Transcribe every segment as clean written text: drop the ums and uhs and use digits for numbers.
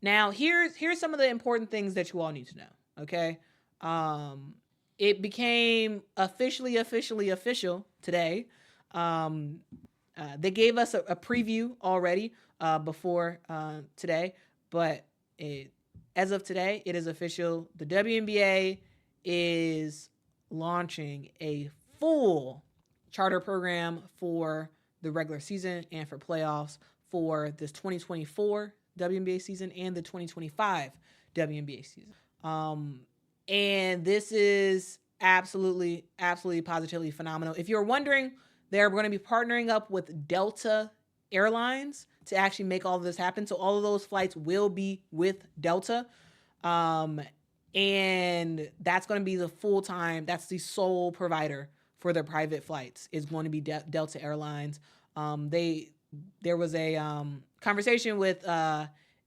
Now, here's some of the important things that you all need to know. Okay, it became officially official today. Um, they gave us a preview already before today, but as of today, it is official. The WNBA is launching a full charter program for the regular season and for playoffs for this 2024 WNBA season and the 2025 WNBA season. And this is absolutely, positively phenomenal. If you're wondering, they're going to be partnering up with Delta Airlines to actually make all of this happen. So all of those flights will be with Delta. And that's going to be the full-time, that's the sole provider for their private flights is going to be Delta Airlines. There was a conversation with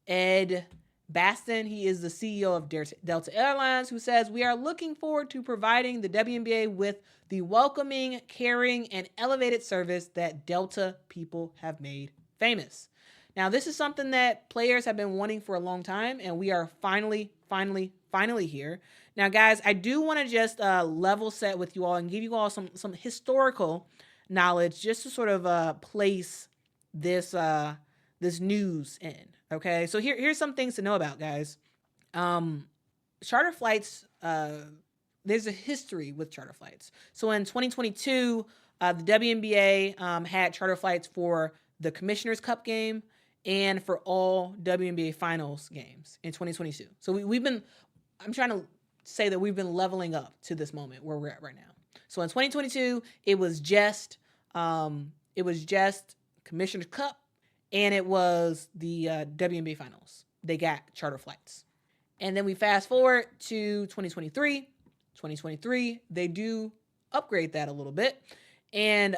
Ed Baston. He is the CEO of Delta Airlines, who says, "We are looking forward to providing the WNBA with the welcoming, caring, and elevated service that Delta people have made famous." Now, this is something that players have been wanting for a long time, and we are finally here. Now, guys, I do want to just level set with you all and give you all some historical knowledge just to sort of place this this news in. Okay, so here's some things to know about, guys. Charter flights. There's a history with charter flights. So in 2022, the WNBA had charter flights for the Commissioner's Cup game and for all WNBA Finals games in 2022. So we've been. I'm trying to say that we've been leveling up to this moment where we're at right now. So in 2022, it was just Commissioner's Cup, and it was the WNBA Finals. They got charter flights. And then we fast forward to 2023. 2023, they do upgrade that a little bit. And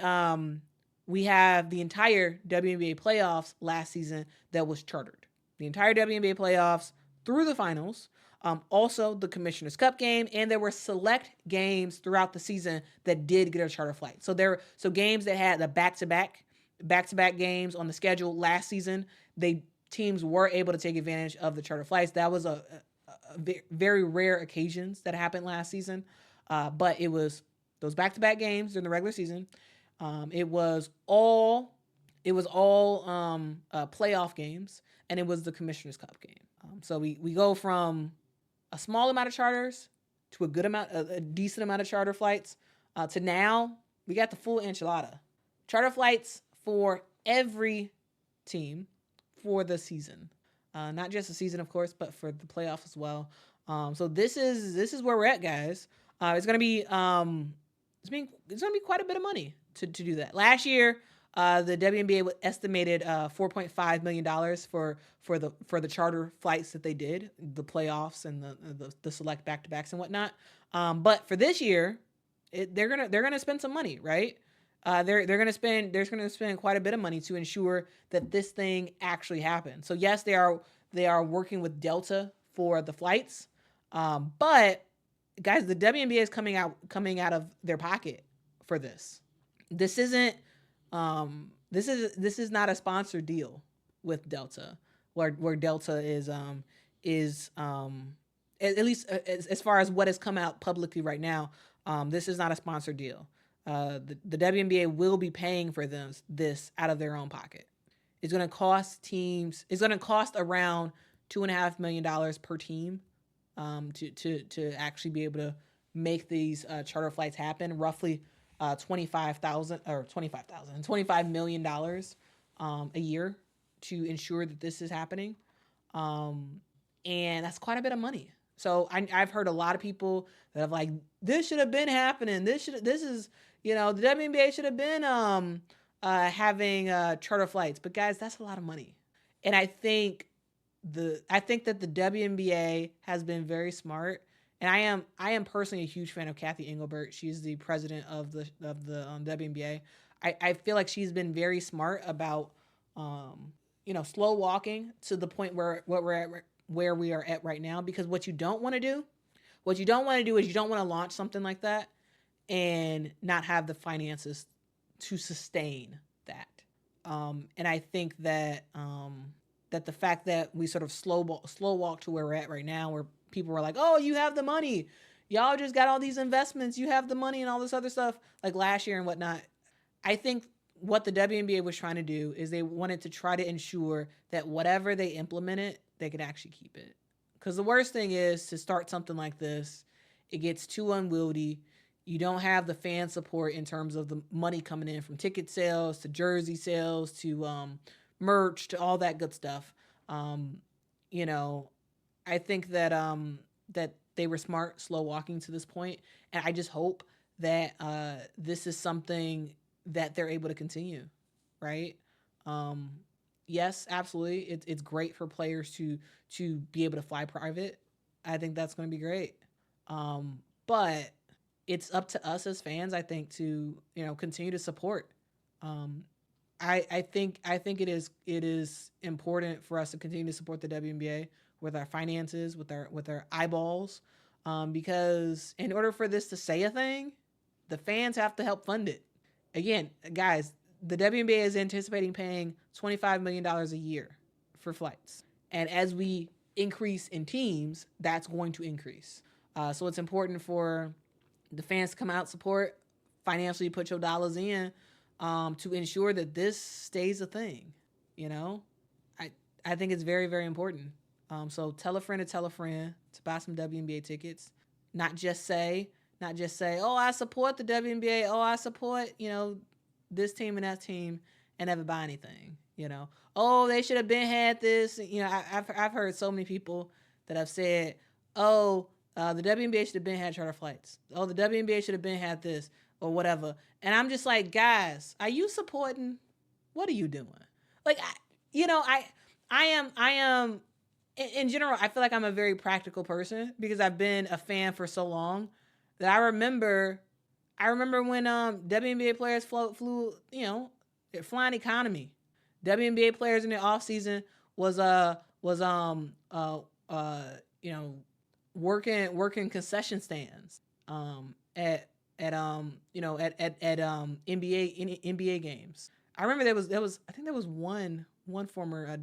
we have the entire WNBA playoffs last season that was chartered. The entire WNBA playoffs through the finals. Also, the Commissioner's Cup game, and there were select games throughout the season that did get a charter flight. So games that had the back-to-back games on the schedule last season, teams were able to take advantage of the charter flights. That was a very rare occasions that happened last season, but it was those back-to-back games during the regular season. It was all playoff games, and it was the Commissioner's Cup game. So we go from a small amount of charters to a decent amount of charter flights, to now we got the full enchilada. Charter flights for every team for the season. Not just the season, of course, but for the playoffs as well. So this is where we're at, guys. It's gonna be quite a bit of money to do that. Last year, the WNBA estimated $4.5 million for the charter flights that they did, the playoffs and the select back-to-backs and whatnot. But for this year, they're gonna spend some money, right? They're gonna spend quite a bit of money to ensure that this thing actually happens. So yes, they are working with Delta for the flights, but guys, the WNBA is coming out of their pocket for this. This isn't. This is not a sponsored deal with Delta, where Delta is at least as far as what has come out publicly right now. This is not a sponsored deal. The WNBA will be paying for this out of their own pocket. It's going to cost teams. It's going to cost around $2.5 million per team to actually be able to make these charter flights happen. Roughly $25 million a year to ensure that this is happening. And that's quite a bit of money. So I've heard a lot of people that have like, this should have been happening. The WNBA should have been having charter flights. But guys, that's a lot of money. And I think that the WNBA has been very smart. And I am personally a huge fan of Kathy Engelbert. She's the president of the WNBA. I feel like she's been very smart about slow walking to the point where we are at right now. Because what you don't want to do is you don't want to launch something like that and not have the finances to sustain that. And I think that that the fact that we sort of slow walk to where we're at right now, where people were like, oh, you have the money, y'all just got all these investments, you have the money and all this other stuff, like last year and whatnot. I think what the WNBA was trying to do is they wanted to try to ensure that whatever they implemented, they could actually keep it. Because the worst thing is to start something like this, it gets too unwieldy. You don't have the fan support in terms of the money coming in from ticket sales to jersey sales to merch to all that good stuff. You know, I think that that they were smart, slow walking to this point, and I just hope that this is something that they're able to continue, right? Yes, absolutely. It's great for players to be able to fly private. I think that's going to be great. But it's up to us as fans, I think, to continue to support. Um, I think it is important for us to continue to support the WNBA with our finances, with our eyeballs, because in order for this to say a thing, the fans have to help fund it. Again, guys, the WNBA is anticipating paying $25 million a year for flights. And as we increase in teams, that's going to increase. So it's important for the fans to come out, support, financially put your dollars in to ensure that this stays a thing. You know, I think it's very, very important. So tell a friend to buy some WNBA tickets. Not just say, oh, I support the WNBA. Oh, I support, this team and that team, and never buy anything. Oh, they should have been had this. I've heard so many people that have said, oh, the WNBA should have been had charter flights. Oh, the WNBA should have been had this or whatever. And I'm just like, guys, are you supporting? What are you doing? Like, I am. In general, I feel like I'm a very practical person because I've been a fan for so long that I remember when WNBA players flew, flying economy. WNBA players in the off season was working concession stands at NBA games. I remember there was I think there was one former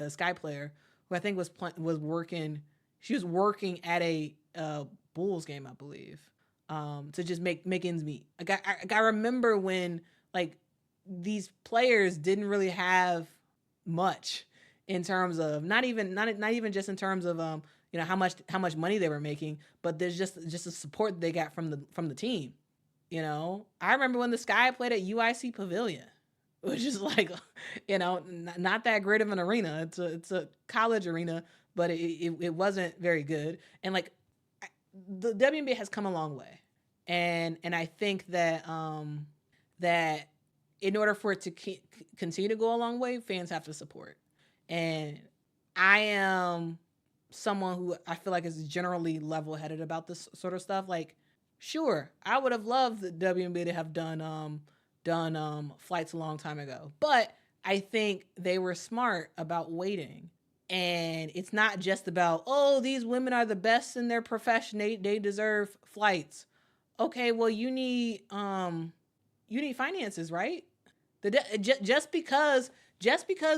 Sky player who I think was working. She was working at a Bulls game, I believe, to just make ends meet. I remember when like these players didn't really have much in terms of not even just in terms of how much money they were making, but there's just the support they got from the team. I remember when the Sky played at UIC Pavilion, which is like, not that great of an arena. It's a college arena, but it wasn't very good. And like, the WNBA has come a long way, and I think that that in order for it to continue to go a long way, fans have to support. And I am someone who I feel like is generally level-headed about this sort of stuff. Like, sure, I would have loved the WNBA to have done flights a long time ago, but I think they were smart about waiting. And it's not just about, oh, these women are the best in their profession, they deserve flights. Okay, well, you need finances, right? Just because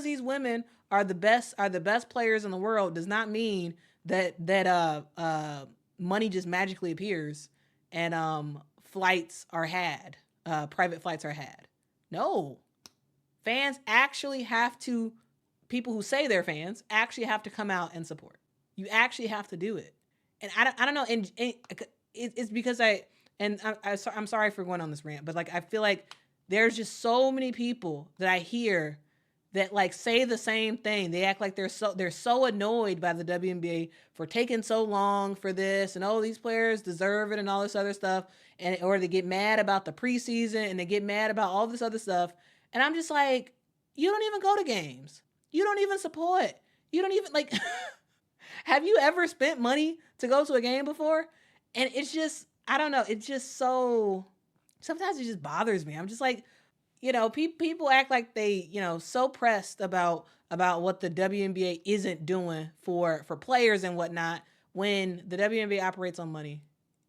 these women are the best players in the world does not mean that money just magically appears and flights are had, private flights are had. No, fans actually have to. People who say they're fans actually have to come out and support. You actually have to do it, and I don't know, and it's because I'm sorry for going on this rant, but like I feel like there's just so many people that I hear that like say the same thing. They act like they're so annoyed by the WNBA for taking so long for this, and these players deserve it and all this other stuff, and or they get mad about the preseason and they get mad about all this other stuff, and I'm just like, you don't even go to games. You don't even support. You don't even like. Have you ever spent money to go to a game before? And it's just, I don't know. It's just so. Sometimes it just bothers me. I'm just like, people act like they, so pressed about what the WNBA isn't doing for players and whatnot when the WNBA operates on money.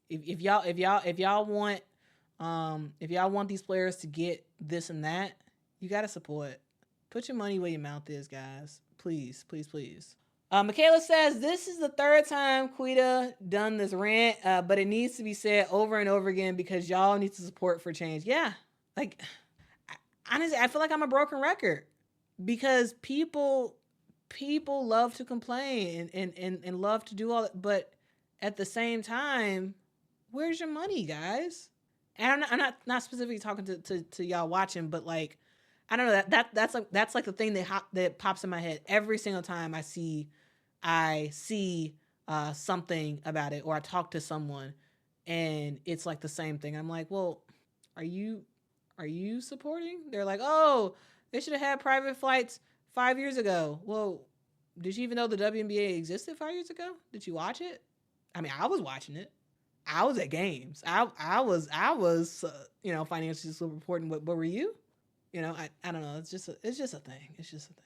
If y'all want these players to get this and that, you gotta support. Put your money where your mouth is, guys. Please, please, please. Michaela says, this is the third time Quita done this rant, but it needs to be said over and over again because y'all need to support for change. Yeah. Like, honestly, I feel like I'm a broken record because people love to complain and love to do all that, but at the same time, where's your money, guys? And I'm not specifically talking to y'all watching, but like, I don't know, that's like the thing that pops in my head every single time I see something about it, or I talk to someone and it's like the same thing. I'm like, well, are you supporting? They're like, oh, they should have had private flights 5 years ago. Well, did you even know the WNBA existed 5 years ago? Did you watch it? I mean, I was watching it. I was at games. I was financially reporting. What were you? I don't know. It's just a thing. It's just a thing.